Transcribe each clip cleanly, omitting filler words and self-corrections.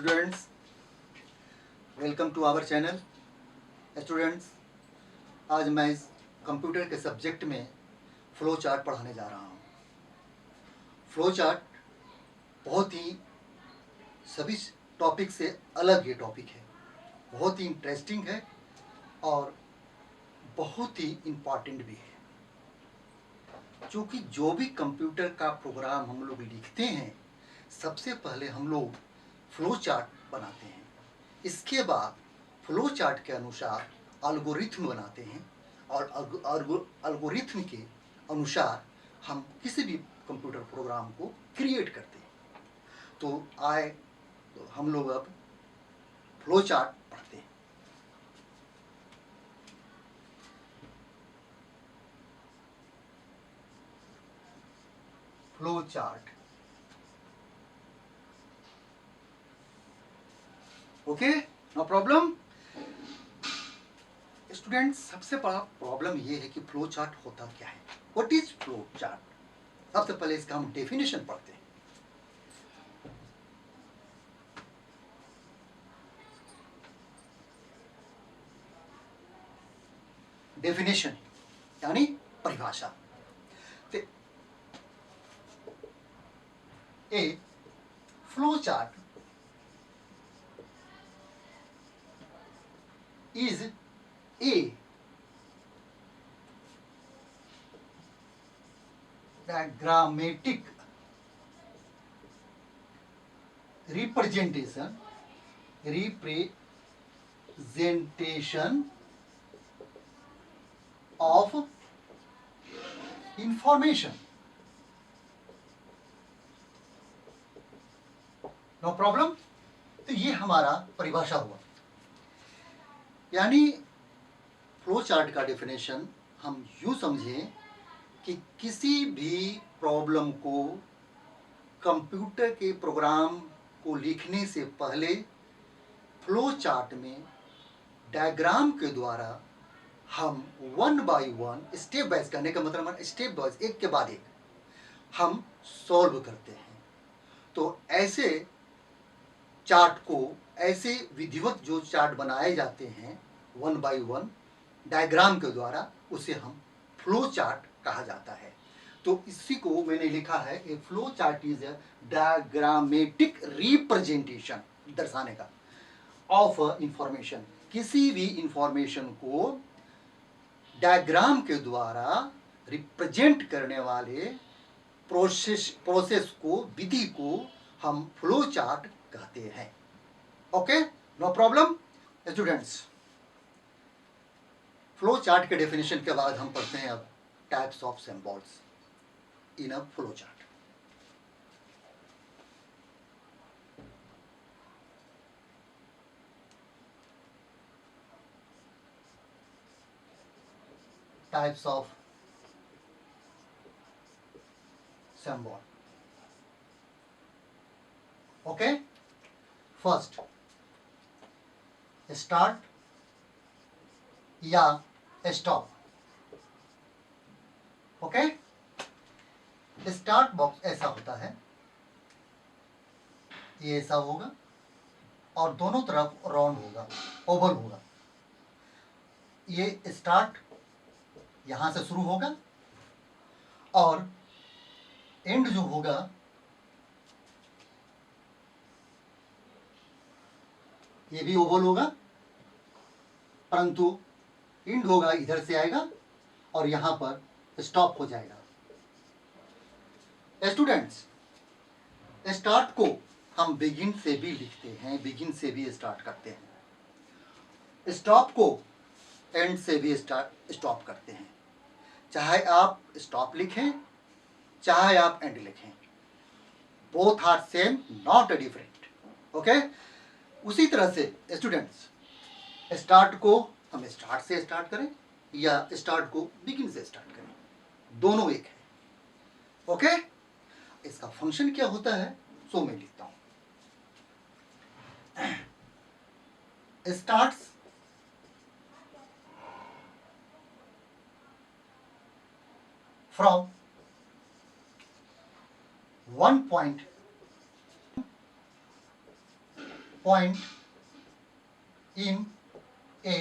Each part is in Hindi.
Students, welcome to our channel. Students, आज मैं इस कंप्यूटर के सब्जेक्ट में फ्लो चार्ट पढ़ाने जा रहा हूँ। फ्लो चार्ट बहुत ही सभी टॉपिक से अलग ये टॉपिक है, बहुत ही इंटरेस्टिंग है और बहुत ही इम्पॉर्टेंट भी है, क्योंकि जो भी कंप्यूटर का प्रोग्राम हम लोग लिखते हैं सबसे पहले हम लोग फ्लो चार्ट बनाते हैं। इसके बाद फ्लो चार्ट के अनुसार एल्गोरिथम बनाते हैं और एल्गोरिथम के अनुसार हम किसी भी कंप्यूटर प्रोग्राम को क्रिएट करते हैं। तो हम लोग अब फ्लो चार्ट पढ़ते हैं। Flow chart, okay, no problem. Student, सबसे बड़ा प्रॉब्लम ये है कि फ्लो चार्ट होता क्या है, व्हाट इज फ्लो चार्ट। सबसे पहले इसका हम डेफिनेशन पढ़ते हैं। डेफिनेशन यानी परिभाषा। A flow chart is a diagrammatic representation of information। No problem. तो ये हमारा परिभाषा हुआ, यानी फ्लो चार्ट का डेफिनेशन हम यूं समझें कि किसी भी प्रॉब्लम को कंप्यूटर के प्रोग्राम को लिखने से पहले फ्लो चार्ट में डायग्राम के द्वारा हम one by one, step by, करने का मतलब स्टेप बाय, एक के बाद एक हम सॉल्व करते हैं। तो ऐसे चार्ट को, ऐसे विधिवत जो चार्ट बनाए जाते हैं वन बाय वन डायग्राम के द्वारा, उसे हम फ्लो चार्ट कहा जाता है। तो इसी को मैंने लिखा है, ए flow chart is a diagrammatic representation, दर्शाने का, ऑफ इंफॉर्मेशन, किसी भी इंफॉर्मेशन को डायग्राम के द्वारा रिप्रेजेंट करने वाले प्रोसेस को, विधि को हम फ्लो चार्ट कहते हैं। Okay, no problem. Students, flow chart के डेफिनेशन के बाद हम पढ़ते हैं अब types of symbols in a flow chart. Types of symbol, okay। First, start या स्टॉप, ओके। स्टार्ट बॉक्स ऐसा होता है, ये ऐसा होगा और दोनों तरफ राउंड होगा, ओवल होगा। ये स्टार्ट यहां से शुरू होगा और एंड जो होगा ये भी ओवल होगा, परंतु एंड होगा इधर से आएगा और यहां पर स्टॉप हो जाएगा। स्टूडेंट्स, स्टार्ट को हम बिगिन से भी लिखते हैं, बिगिन से भी स्टार्ट करते हैं। स्टॉप को एंड से भी स्टॉप करते हैं। चाहे आप स्टॉप लिखें, चाहे आप एंड लिखें, both are same, not different, okay. उसी तरह से स्टूडेंट्स, स्टार्ट को हम स्टार्ट से स्टार्ट करें या स्टार्ट को बिगिन से स्टार्ट करें, दोनों एक है, ओके। इसका फंक्शन क्या होता है सो मैं लिखता हूं। Starts from one point point in a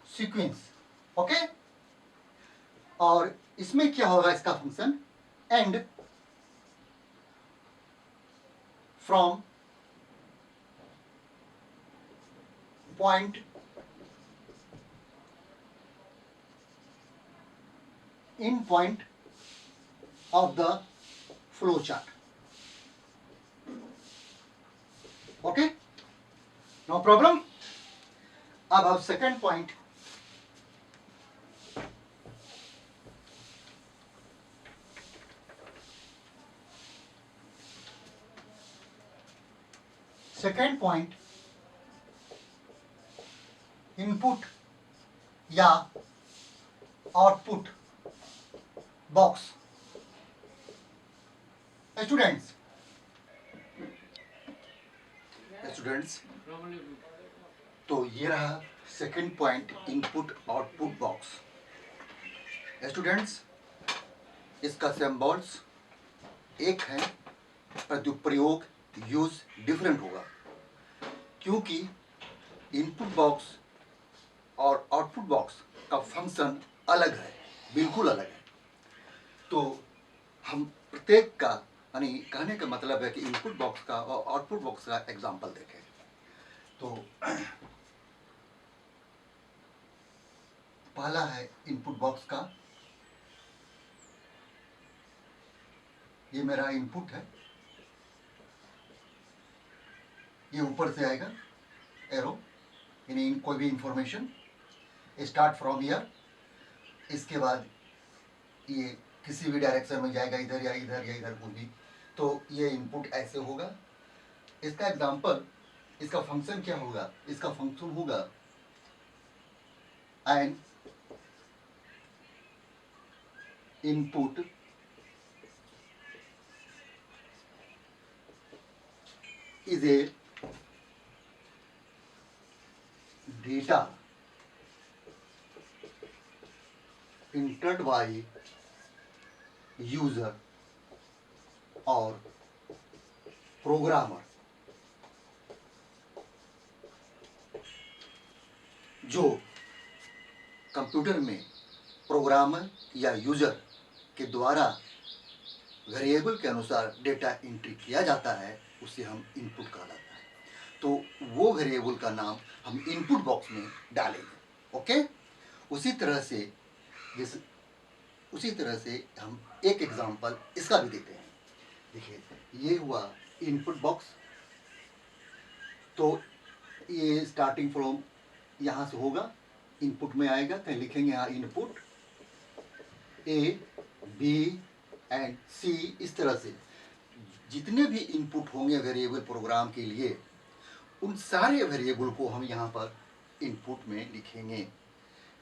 sequence. Okay, और इसमें क्या होगा इसका function, end from point in point of the flow chart. Okay, no problem. अब हम second point, second point input या आउटपुट बॉक्स. स्टूडेंट्स, तो ये रहा second point, input output box. Students, इसका सिंबल्स एक है, परंतु प्रयोग यूज डिफरेंट होगा, क्योंकि इनपुट बॉक्स और आउटपुट बॉक्स का फंक्शन अलग है, बिल्कुल अलग है. तो हम प्रत्येक का, यानी कहने का मतलब है कि इनपुट बॉक्स का और आउटपुट बॉक्स का एग्जाम्पल देखें. तो पहला है इनपुट बॉक्स का. ये मेरा इनपुट है, ये ऊपर से आएगा एरो, यानी कोई भी इंफॉर्मेशन स्टार्ट फ्रॉम ईयर. इसके बाद ये किसी भी डायरेक्शन में जाएगा, इधर या इधर या इधर, कुछ भी. तो ये इनपुट ऐसे होगा. इसका एग्जाम्पल, इसका फंक्शन क्या होगा, इसका फंक्शन होगा N input is a data entered by user और प्रोग्रामर. जो कंप्यूटर में प्रोग्रामर या यूजर के द्वारा वेरिएबल के अनुसार डेटा एंट्री किया जाता है, उसे हम इनपुट कहलाता है. तो वो वेरिएबल का नाम हम इनपुट बॉक्स में डालेंगे. ओके, उसी तरह से हम एक एग्जांपल इसका भी देते हैं. देखिए, ये हुआ इनपुट बॉक्स. तो ये स्टार्टिंग फ्रॉम यहाँ से होगा, इनपुट में आएगा, कहीं लिखेंगे यहाँ इनपुट ए बी एंड सी. इस तरह से जितने भी इनपुट होंगे वेरिएबल प्रोग्राम के लिए, उन सारे वेरिएबल को हम यहाँ पर इनपुट में लिखेंगे.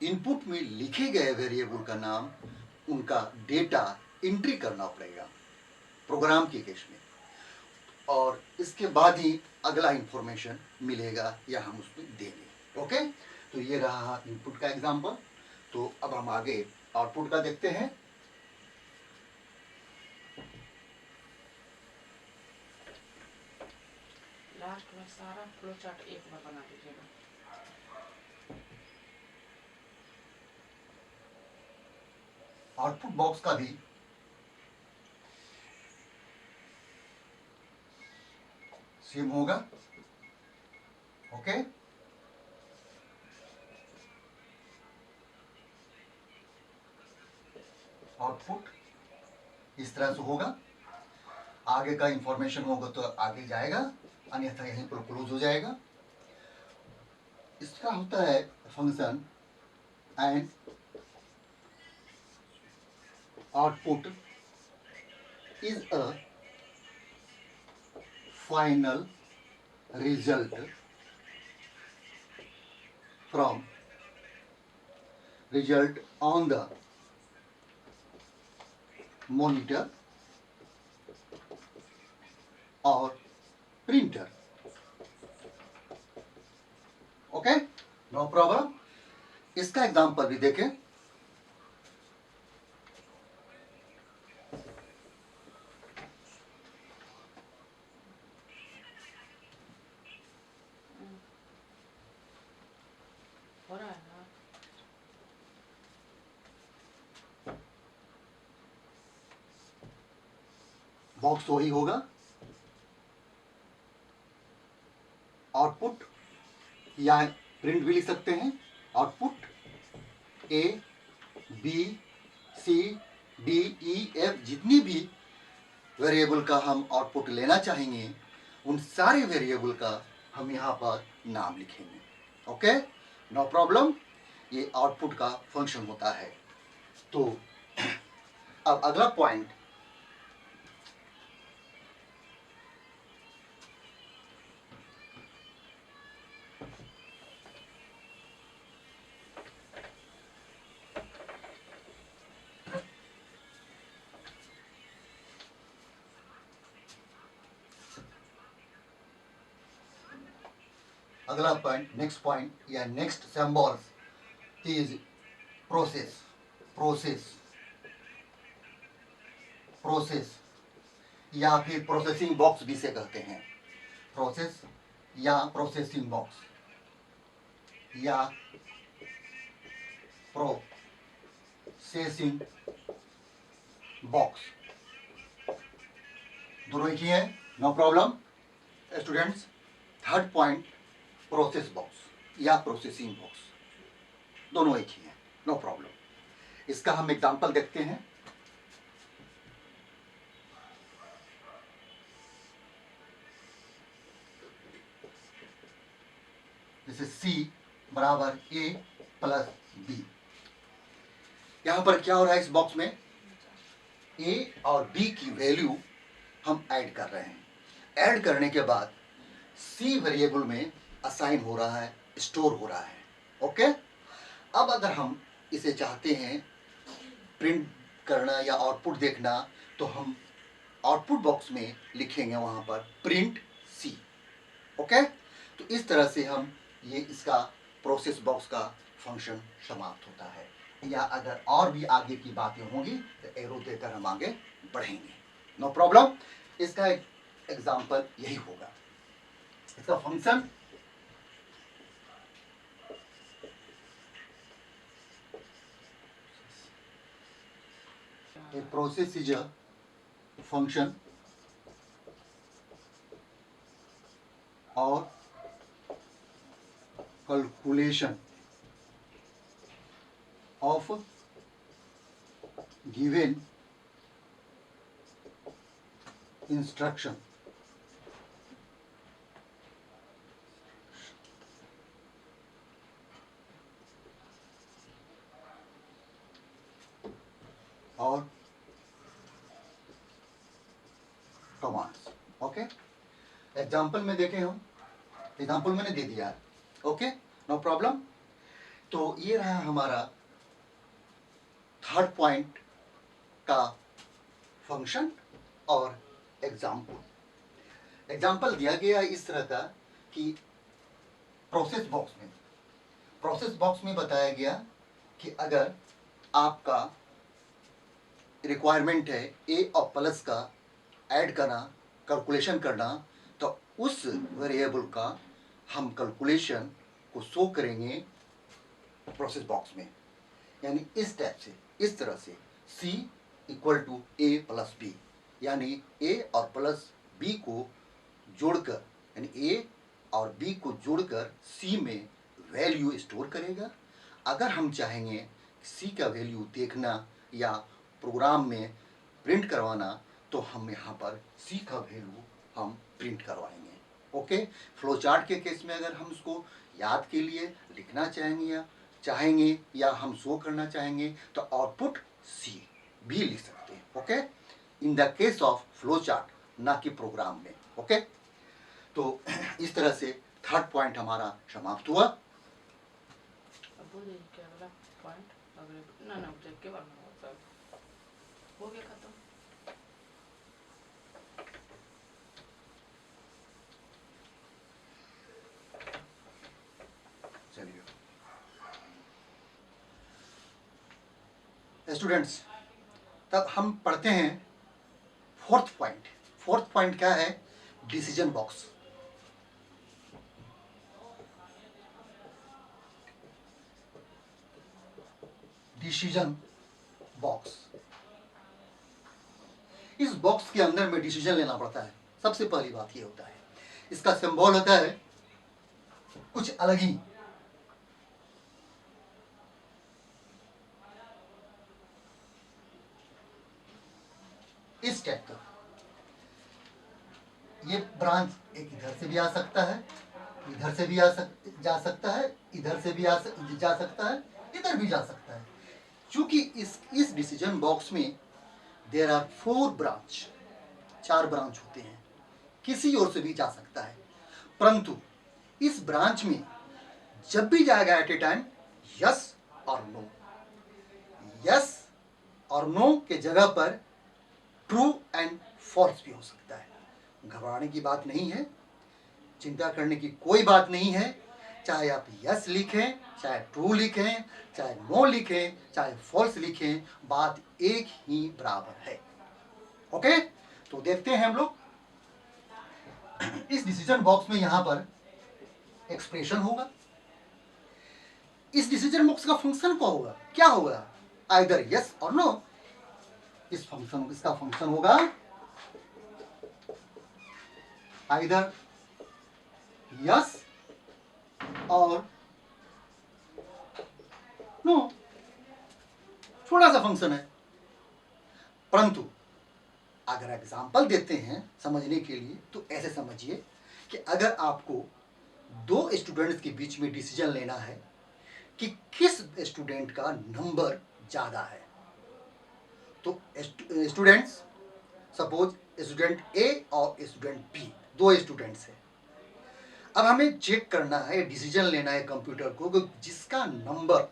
इनपुट में लिखे गए वेरिएबल का नाम, उनका डेटा एंट्री करना पड़ेगा प्रोग्राम के केस में, और इसके बाद ही अगला इंफॉर्मेशन मिलेगा या हम उसमें देंगे. ओके, तो ये रहा इनपुट का एग्जांपल. तो अब हम आगे आउटपुट का देखते हैं. लास्ट में सारा फ्लो चार्ट एक बार बना दीजिएगा. आउटपुट बॉक्स का भी सेम होगा. ओके, आउटपुट इस तरह से होगा. आगे का इंफॉर्मेशन होगा तो आगे जाएगा, अन्यथा यहीं पर क्लोज हो जाएगा. इसका होता है function and output is a final result from result on the monitor और प्रिंटर. Okay, no problem. इसका एग्जांपल भी देखें. हो रहा है ना। बॉक्स वही होगा, आउटपुट या प्रिंट भी लिख सकते हैं। Output A B C D E F, जितनी भी वेरिएबल का हम आउटपुट लेना चाहेंगे उन सारे वेरिएबल का हम यहाँ पर नाम लिखेंगे। Okay, no problem. ये आउटपुट का फंक्शन होता है। तो अब अगला पॉइंट, अगला पॉइंट, नेक्स्ट पॉइंट या next symbols is process. Process process या फिर प्रोसेसिंग बॉक्स भी से कहते हैं। प्रोसेस या प्रोसेसिंग बॉक्स या प्रोसेसिंग बॉक्स, दोनों एक ही है, no problem students. Third point, process box या प्रोसेसिंग बॉक्स, दोनों एक ही है, नो प्रॉब्लम। इसका हम एग्जांपल देखते हैं। जैसे C बराबर A प्लस B। यहां पर क्या हो रहा है, इस बॉक्स में A और B की वैल्यू हम ऐड कर रहे हैं। ऐड करने के बाद C वेरिएबल में असाइन हो रहा है, स्टोर हो रहा है। ओके, अब अगर हम इसे चाहते हैं प्रिंट करना या आउटपुट देखना, तो हम आउटपुट बॉक्स में लिखेंगे वहां पर प्रिंट C। ओके, तो इस तरह से हम ये इसका प्रोसेस बॉक्स का फंक्शन समाप्त होता है। या अगर और भी आगे की बातें होंगी तो एरो देकर हम आगे बढ़ेंगे, नो प्रॉब्लम। इसका एग्जांपल यही होगा। इसका function a process is a function or calculation of given instruction और कमांड्स। ओके, एग्जाम्पल में देखें हम, एग्जाम्पल मैंने दे दिया है। Okay, no problem. तो ये रहा हमारा थर्ड पॉइंट का फंक्शन और एग्जाम्पल। एग्जाम्पल दिया गया इस तरह का कि प्रोसेस बॉक्स में बताया गया कि अगर आपका रिक्वायरमेंट है ए और प्लस का ऐड करना, कैलकुलेशन करना, तो उस वेरिएबल का हम कैलकुलेशन को शो करेंगे प्रोसेस बॉक्स में। यानी इस टाइप से, इस तरह से C equal to A plus B, यानी ए और प्लस बी को जोड़कर, यानी ए और बी को जोड़कर C में वैल्यू स्टोर करेगा। अगर हम चाहेंगे C का वैल्यू देखना या प्रोग्राम में प्रिंट करवाना, तो हम यहाँ पर C का वैल्यू हम प्रिंट करवाएंगे। ओके, फ्लो चार्ट के केस में अगर हम उसको याद के लिए लिखना चाहेंगे या हम शो करना चाहेंगे तो आउटपुट C भी लिख सकते हैं। Okay, in the case of flow chart, ना कि प्रोग्राम में। ओके, तो इस तरह से थर्ड पॉइंट हमारा समाप्त हुआ। अब बोलिए क्या अगला पॉइंट, अगले ना ऑब्जेक्ट के बारे में सब हो गया खत्म। चलिए स्टूडेंट्स, तब हम पढ़ते हैं फोर्थ पॉइंट। फोर्थ पॉइंट क्या है? Decision box. Decision box. इस बॉक्स के अंदर में डिसीजन लेना पड़ता है। सबसे पहली बात ये होता है, इसका सिंबल होता है कुछ अलग ही। इस टाइप का ये ब्रांच एक इधर से भी आ सकता है, इधर से भी जा सकता है, इधर से भी जा सकता है, इधर भी जा सकता है। क्योंकि इस डिसीजन बॉक्स में देयर आर 4 ब्रांच, 4 ब्रांच होते हैं, किसी ओर से भी जा सकता है। परंतु इस ब्रांच में जब भी जाएगा एट ए टाइम यस और नो, यस और नो के जगह पर ट्रू एंड फॉल्स भी हो सकता है। घबराने की बात नहीं है, चिंता करने की कोई बात नहीं है। चाहे आप यस लिखें, चाहे ट्रू लिखें, चाहे नो लिखें, चाहे फॉल्स लिखें, बात एक ही बराबर है। ओके, तो देखते हैं हम लोग इस डिसीजन बॉक्स में यहां पर एक्सप्रेशन होगा। इस डिसीजन बॉक्स का फंक्शन क्या होगा? आइदर यस और नो। इसका फंक्शन होगा आइदर यस और नो। थोड़ा सा फंक्शन है, परंतु अगर एग्जाम्पल देते हैं समझने के लिए तो ऐसे समझिए कि अगर आपको 2 स्टूडेंट्स के बीच में डिसीजन लेना है कि किस स्टूडेंट का नंबर ज्यादा है, तो स्टूडेंट्स, सपोज स्टूडेंट ए और स्टूडेंट बी, 2 स्टूडेंट्स हैं। अब हमें चेक करना है, डिसीजन लेना है कंप्यूटर को कि जिसका नंबर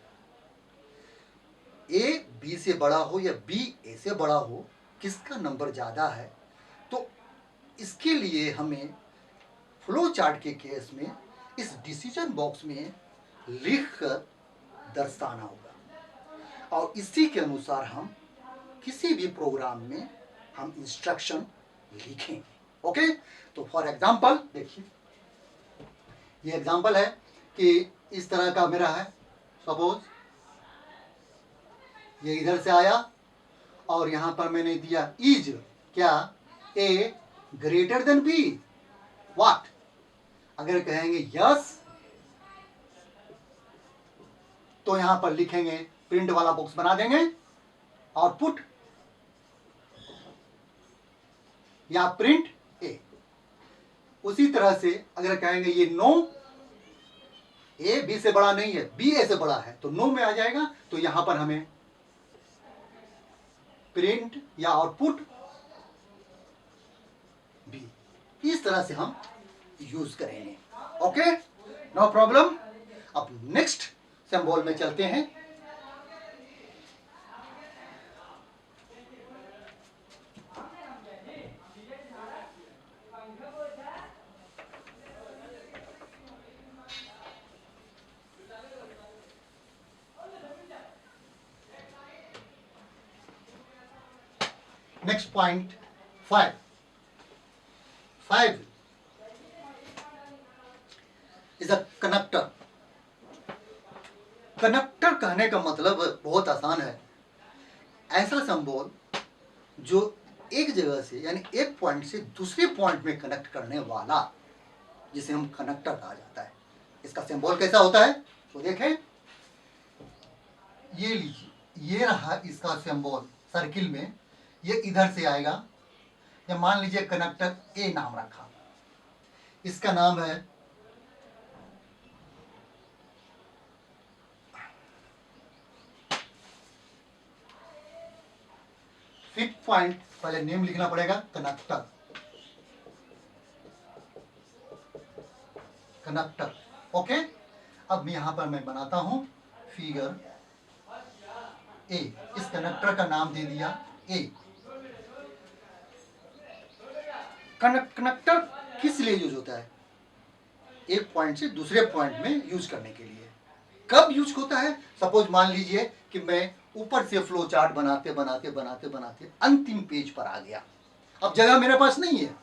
ए बी से बड़ा हो या बी ए से बड़ा हो, किसका नंबर ज़्यादा है। तो इसके लिए हमें फ्लो चार्ट के केस में इस डिसीजन बॉक्स में लिख कर दर्शाना होगा और इसी के अनुसार हम किसी भी प्रोग्राम में हम इंस्ट्रक्शन लिखेंगे। ओके, तो फॉर एग्जांपल देखिए, ये एग्जांपल है कि इस तरह का मेरा है। सपोज ये इधर से आया और यहां पर मैंने दिया इज क्या ए ग्रेटर देन बी। व्हाट? अगर कहेंगे यस तो यहां पर लिखेंगे, प्रिंट वाला बॉक्स बना देंगे, आउटपुट या प्रिंट ए। उसी तरह से अगर कहेंगे ये नो, ए बी से बड़ा नहीं है, बी ए से बड़ा है, तो नो में आ जाएगा, तो यहां पर हमें प्रिंट या आउटपुट बी। इस तरह से हम यूज करेंगे। Okay, no problem. अब नेक्स्ट सिंबल में चलते हैं। Next point 5 is a connector. Connector कहने का मतलब बहुत आसान है, ऐसा सिंबल जो एक जगह से यानी एक पॉइंट से दूसरे पॉइंट में कनेक्ट करने वाला, जिसे हम कनेक्टर कहा जाता है। इसका सिंबल कैसा होता है तो देखें, ये लीजिए, ये रहा इसका सिंबल सर्किल में। ये इधर से आएगा, या मान लीजिए कनेक्टर ए नाम रखा, इसका नाम है फिट पॉइंट। पहले नेम लिखना पड़ेगा, कनेक्टर। Connector okay. अब यहां पर मैं बनाता हूं फिगर ए। इस कनेक्टर का नाम दे दिया ए। कनेक्टर किस लिए यूज होता है? एक पॉइंट से दूसरे पॉइंट में यूज करने के लिए। कब यूज होता है? सपोज मान लीजिए कि मैं ऊपर से फ्लो चार्ट बनाते बनाते बनाते बनाते अंतिम पेज पर आ गया, अब जगह मेरे पास नहीं है,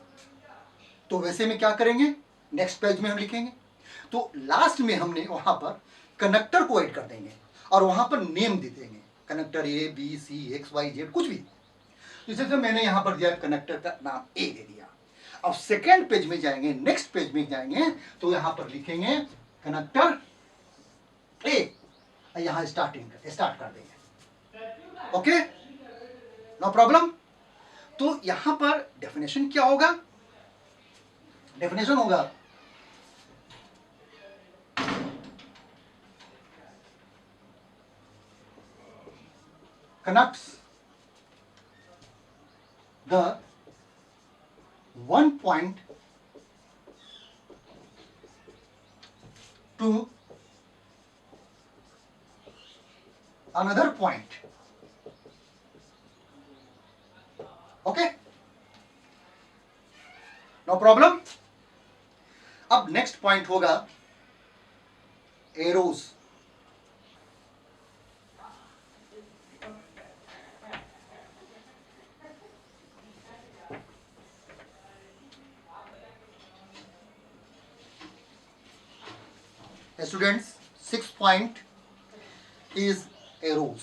तो वैसे में क्या करेंगे, नेक्स्ट पेज में हम लिखेंगे। तो लास्ट में हमने वहां पर कनेक्टर को ऐड कर देंगे और वहां पर नेम दे देंगे। Connector A B C X Y Z कुछ भी। तो जैसे मैंने यहाँ पर दिया कनेक्टर का नाम ए दे दिया। अब सेकेंड पेज में जाएंगे, नेक्स्ट पेज में जाएंगे तो यहाँ पर लिखेंगे कनेक्टर ए, यहाँ स्टार्ट कर देंगे। Okay, no problem. तो यहां पर डेफिनेशन क्या होगा? डेफिनेशन होगा connects the one point to another point. Okay, no problem. अब नेक्स्ट पॉइंट होगा arrows. Students, 6th point is arrows.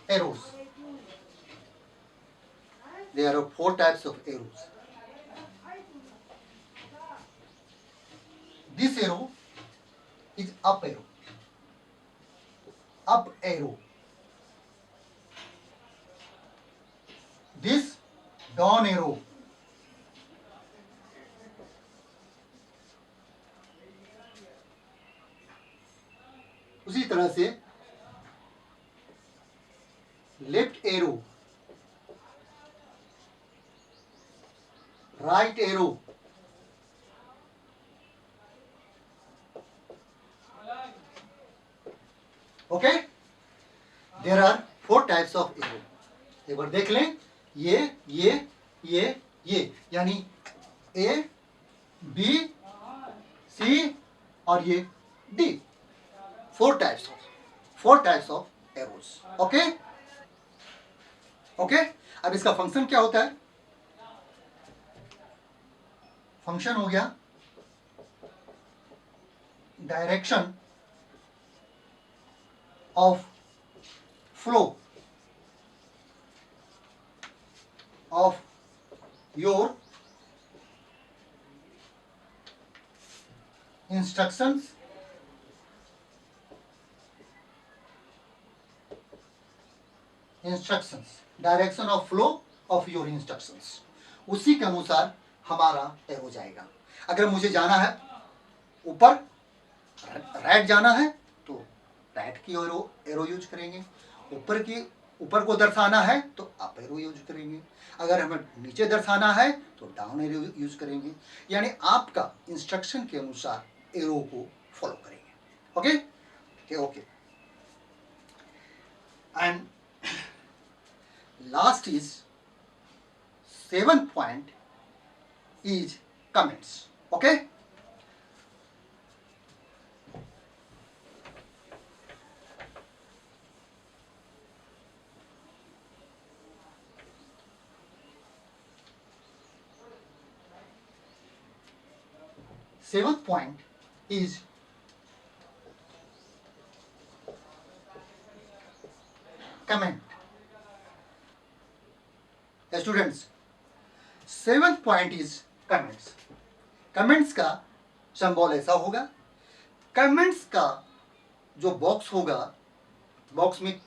Arrows. There are 4 types of arrows. This arrow is up arrow. Up arrow. This down arrow. उसी तरह से left arrow, right arrow, okay. There are 4 types of arrow. एक बार देख लें, ये यानी ए बी सी और ये D, 4 types of arrows. Okay okay. अब इसका फंक्शन क्या होता है? फंक्शन हो गया direction of flow of your instructions direction of flow of your instructions, उसी के अनुसार हमारा एरो जाएगा। अगर मुझे जाना है ऊपर, राइट जाना है तो राइट की एरो यूज करेंगे। ऊपर को दर्शाना है तो अप एरो यूज करेंगे। अगर हमें नीचे दर्शाना है तो डाउन एरो यूज करेंगे। यानी आपका इंस्ट्रक्शन के अनुसार एरो को फॉलो करेंगे। Okay. And last is 7th point is comments. Okay, seventh point is comment. Students, 7th point is comments. Comments का सिंबल ऐसा होगा। कमेंट्स का जो बॉक्स होगा, बॉक्स में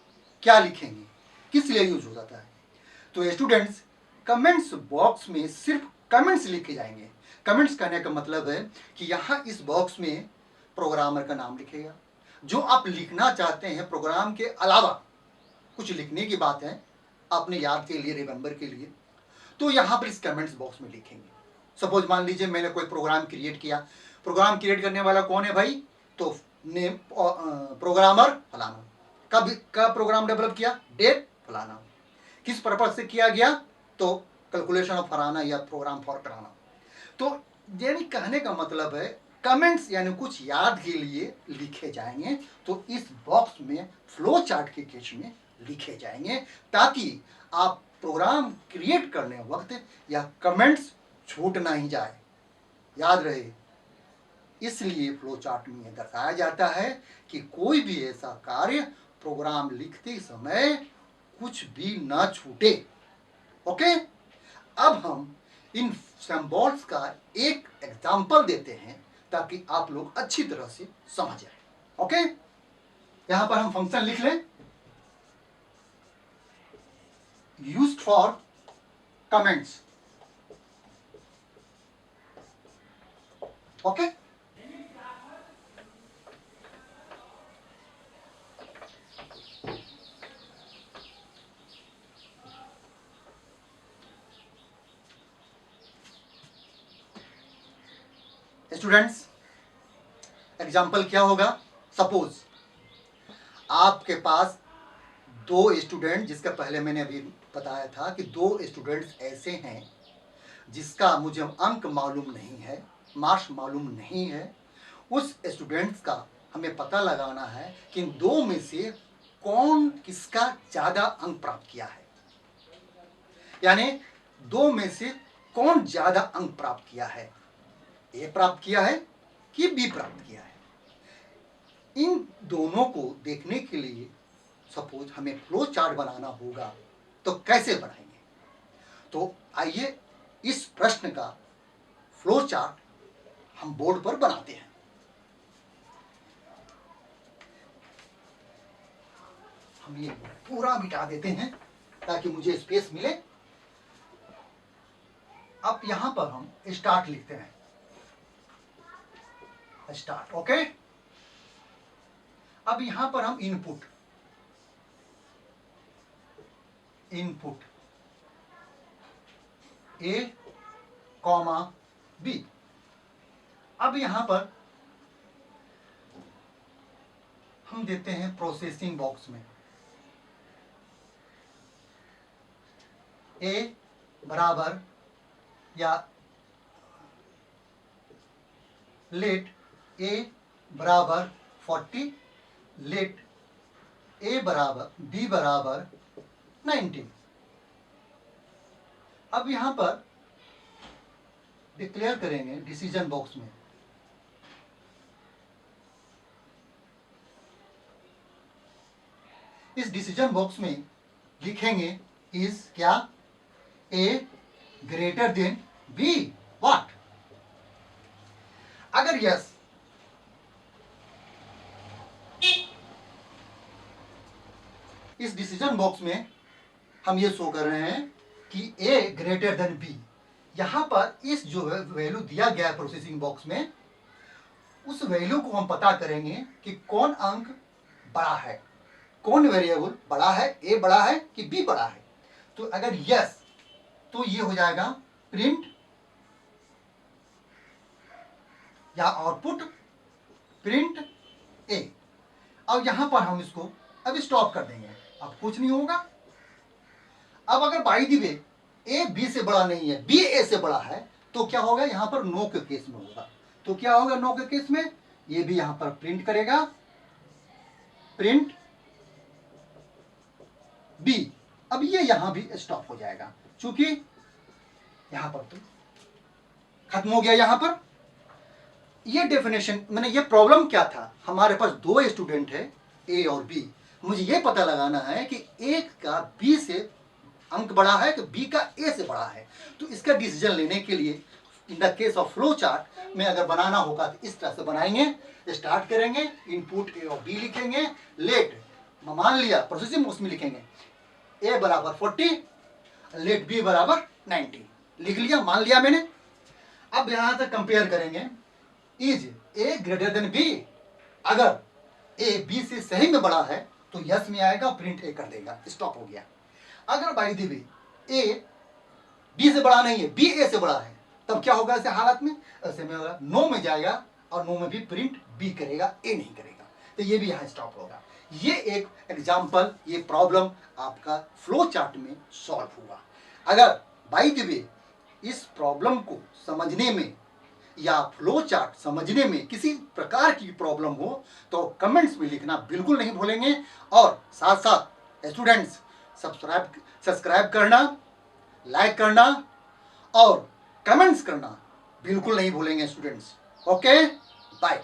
क्या लिखेंगे, किस लिए यूज हो जाता है? तो स्टूडेंट्स, कमेंट्स बॉक्स में सिर्फ कमेंट्स लिखे जाएंगे। कमेंट्स कहने का मतलब है कि यहाँ इस बॉक्स में प्रोग्रामर का नाम लिखेगा। जो आप लिखना चाहते हैं प्रोग्राम के अलावा कुछ लिखने की बात है अपने याद के लिए, रिमेंबर के लिए, तो यहाँ पर इस कमेंट्स बॉक्स में लिखेंगे। सपोज मान लीजिए मैंने कोई प्रोग्राम क्रिएट किया। प्रोग्राम क्रिएट करने वाला कौन है भाई? तो नेम प्रोग्रामर फलाना। कब प्रोग्राम डेवलप किया? डेट फलाना। किस पर्पज से किया गया? तो कैलकुलेशन ऑफ फलाना या प्रोग्राम फॉर कराना। तो यानी कहने का मतलब है कमेंट्स यानी कुछ याद के लिए लिखे जाएंगे, तो इस बॉक्स में फ्लो चार्ट के केस में लिखे जाएंगे, ताकि आप प्रोग्राम क्रिएट करने वक्त या कमेंट्स छूट ना ही जाए। याद रहे, इसलिए फ्लो चार्ट में यह दर्शाया जाता है कि कोई भी ऐसा कार्य प्रोग्राम लिखते समय कुछ भी ना छूटे। ओके, अब हम इन सिंबल्स का एक एग्जाम्पल देते हैं ताकि आप लोग अच्छी तरह से समझ जाए। ओके, यहां पर हम फंक्शन लिख लें, used for comments. Okay, students, example क्या होगा? सपोज आपके पास दो स्टूडेंट, जिसका पहले मैंने अभी बताया था कि दो स्टूडेंट्स ऐसे हैं जिसका मुझे अंक मालूम नहीं है, मार्क्स मालूम नहीं है। उस स्टूडेंट्स का हमें पता लगाना है कि इन दो में से कौन किसका ज़्यादा अंक प्राप्त किया है, यानी दो में से कौन ज़्यादा अंक प्राप्त किया है, ए प्राप्त किया है कि बी प्राप्त किया है। इन दोनों को देखने के लिए सपोज हमें फ्लो चार्ट बनाना होगा, तो कैसे बनाएंगे? तो आइए इस प्रश्न का फ्लो चार्ट हम बोर्ड पर बनाते हैं। हम ये पूरा मिटा देते हैं ताकि मुझे स्पेस मिले। अब यहां पर हम स्टार्ट लिखते हैं, स्टार्ट। ओके, अब यहां पर हम इनपुट ए कॉमा बी। अब यहां पर हम देते हैं प्रोसेसिंग बॉक्स में ए बराबर या लेट ए बराबर 40, लेट ए बराबर बी बराबर 90। अब यहां पर डिक्लेयर करेंगे डिसीजन बॉक्स में इस डिसीजन बॉक्स में लिखेंगे इज क्या, ए ग्रेटर देन बी। व्हाट? अगर यस इस डिसीजन बॉक्स में हम ये शो कर रहे हैं कि ए ग्रेटर देन बी। यहां पर इस जो वैल्यू दिया गया है प्रोसेसिंग बॉक्स में, उस वैल्यू को हम पता करेंगे कि कौन अंक बड़ा है, कौन वेरिएबल बड़ा है, ए बड़ा है कि बी बड़ा है। तो अगर यस तो ये हो जाएगा प्रिंट या आउटपुट प्रिंट ए। अब यहां पर हम इसको अब स्टॉप कर देंगे, अब कुछ नहीं होगा। अब अगर by the way A B से बड़ा नहीं है, बी ए से बड़ा है, तो क्या होगा? यहां पर नो के केस में होगा। तो क्या होगा नो के केस में? ये भी यहां पर प्रिंट करेगा प्रिंट बी। अब ये यहां भी स्टॉप हो जाएगा, चूंकि यहां पर तो खत्म हो गया। यहां पर ये डेफिनेशन मैंने, ये प्रॉब्लम क्या था, हमारे पास दो स्टूडेंट है ए और बी। मुझे ये पता लगाना है कि एक का बी से अंक बड़ा है कि बी का ए से बड़ा है। तो इसका डिसीजन लेने के लिए in the case of flow chart में अगर बनाना होगा तो इस तरह से बनाएंगे। स्टार्ट करेंगे, इनपुट ए और बी लिखेंगे, लेट मान लिया प्रोसेसिंग उसमें लिखेंगे ए बराबर 40, लेट बी बराबर 90 लिख लिया, मान लिया मैंने। अब यहां से कंपेयर करेंगे is A greater than B. अगर ए बी से सही में बड़ा है तो यस में आएगा, प्रिंट ए कर देगा, स्टॉप हो गया। अगर by the way A B से बड़ा नहीं है, बी ए से बड़ा है, तब क्या होगा ऐसे हालत में? ऐसे में होगा नो में जाएगा और नो में भी प्रिंट बी करेगा, ए नहीं करेगा। तो ये भी यहां स्टॉप होगा। ये एक एग्जाम्पल, ये प्रॉब्लम आपका फ्लो चार्ट में सॉल्व हुआ। अगर बाई द वे इस प्रॉब्लम को समझने में या फ्लो चार्ट समझने में किसी प्रकार की प्रॉब्लम हो तो कमेंट्स में लिखना बिल्कुल नहीं भूलेंगे। और साथ साथ स्टूडेंट्स सब्सक्राइब करना, लाइक करना और कमेंट्स करना बिल्कुल नहीं भूलेंगे स्टूडेंट्स। ओके। बाय।